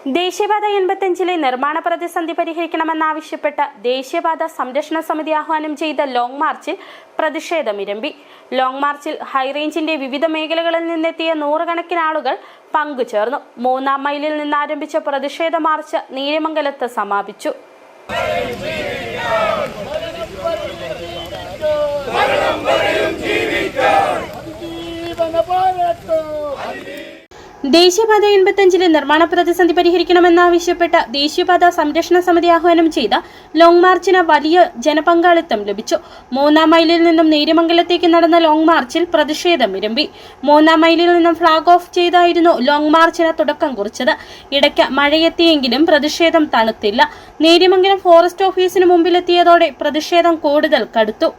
ദേശീയപാത 85 നിർമ്മാണ പ്രതിസന്ധി പരിഹരിക്കണമെന്നാവശ്യപ്പെട്ട് ദേശീയപാത സംരക്ഷണ സമിതി ആഹ്വാനം ചെയ്ത ലോങ് മാർച്ചിൽ പ്രതിഷേധമിരമ്പി. ലോങ് മാർച്ചിൽ ഹൈറേഞ്ചിന്റെ വിവിധ മേഖലകളിൽ നിന്നെത്തിയ നൂറുകണക്കിന് ആളുകൾ പങ്കുചേർന്നു. 3-ാം മൈലിൽ നിന്ന് ആരംഭിച്ച പ്രതിഷേധ മാർച്ച് നീലിമംഗലത്ത് സമാപിച്ചു. ദേശീയപാത 85 നിർമ്മാണ പ്രതിസന്ധി പരിഹരിക്കണമെന്നാവശ്യപ്പെട്ട് ദേശീയപാത സംരക്ഷണ സമിതി ആഹ്വാനം ചെയ്ത ലോങ് മാർച്ചിന് വലിയ ജനപങ്കാളിത്തം ലഭിച്ചു. 3-ാം മൈലിൽ നിന്നും നീലിമംഗലത്തേക്ക് നടന്ന ലോങ് മാർച്ചിൽ പ്രതിഷേധമിരമ്പി. 3-ാം മൈലിൽ നിന്നും ഫ്ളാഗ് ഓഫ് ചെയ്തായിരുന്നു ലോങ് മാർച്ചിന് തുടക്കം കുറിച്ചത്. ഇടയ്ക്ക് മഴയെത്തിയെങ്കിലും പ്രതിഷേധം തണുത്തില്ല. നീലിമംഗലം ഫോറസ്റ്റ് ഓഫീസിന് മുമ്പിലെത്തിയതോടെ പ്രതിഷേധം കൂടുതൽ കടുത്തു.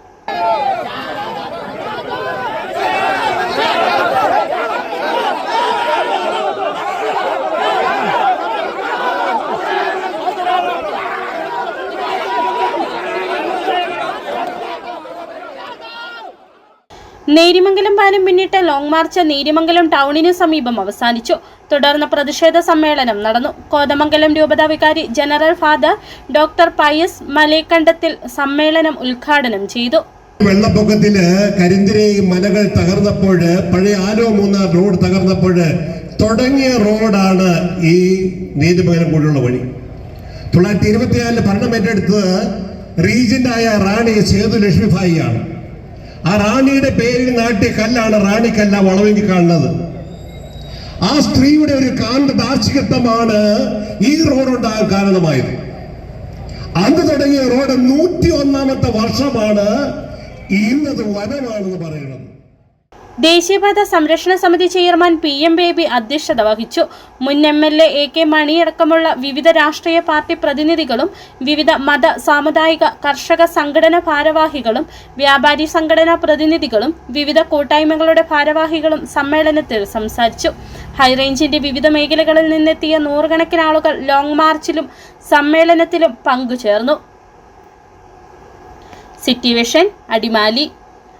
നേരിമംഗലം പാലം പിന്നിട്ട് ലോങ് മാർച്ച് നേരിമംഗലം ടൗണിന് സമീപം അവസാനിച്ചു. തുടർന്ന് പ്രതിഷേധ സമ്മേളനം നടന്നു. കോതമംഗലം രൂപത വികാരി general father doctor Pius Malekandathil സമ്മേളനം ഉദ്ഘാടനം ചെയ്തു. വെള്ളപ്പൊക്കത്തില് കരിന്തിരി മലകൾ തകർന്നപ്പോൾ, പഴയ ആലോ മൂന്നാർ റോഡ് തകർന്നപ്പോൾ തുടങ്ങിയ റോഡാണ് ഈ നീതിമംഗലം കൂടിയുള്ള വഴി. 1924 ഭരണം ഏറ്റെടുത്തത് റീജന്റായ റാണി സേതു ലക്ഷ്മിഭായിയാണ്. ആ റാണിയുടെ പേരിൽ നാട്ടിയ കല്ലാണ് റാണിക്കല്ല വളവെങ്കിൽ കാണുന്നത്. ആ സ്ത്രീയുടെ ഒരു ദാർശികത്വമാണ് ഈ റോഡ് ഉണ്ടാകാൻ കാരണമായത്. അന്ന് തുടങ്ങിയ റോഡ് 101-ാമത്തെ വർഷമാണ് ഇന്നത് വനമാണെന്ന് പറയുന്നത്. ദേശീയപാത സംരക്ഷണ സമിതി ചെയർമാൻ PM ബേബി അധ്യക്ഷത വഹിച്ചു. മുൻ MLA AK മണി അടക്കമുള്ള വിവിധ രാഷ്ട്രീയ പാർട്ടി പ്രതിനിധികളും വിവിധ മത, സാമുദായിക, കർഷക സംഘടനാ ഭാരവാഹികളും വ്യാപാരി സംഘടനാ പ്രതിനിധികളും വിവിധ കൂട്ടായ്മകളുടെ ഭാരവാഹികളും സമ്മേളനത്തിൽ സംസാരിച്ചു. ഹൈറേഞ്ചിന്റെ വിവിധ മേഖലകളിൽ നിന്നെത്തിയ നൂറുകണക്കിന് ആളുകൾ ലോങ് മാർച്ചിലും സമ്മേളനത്തിലും പങ്കുചേർന്നു. City vision, Adimali.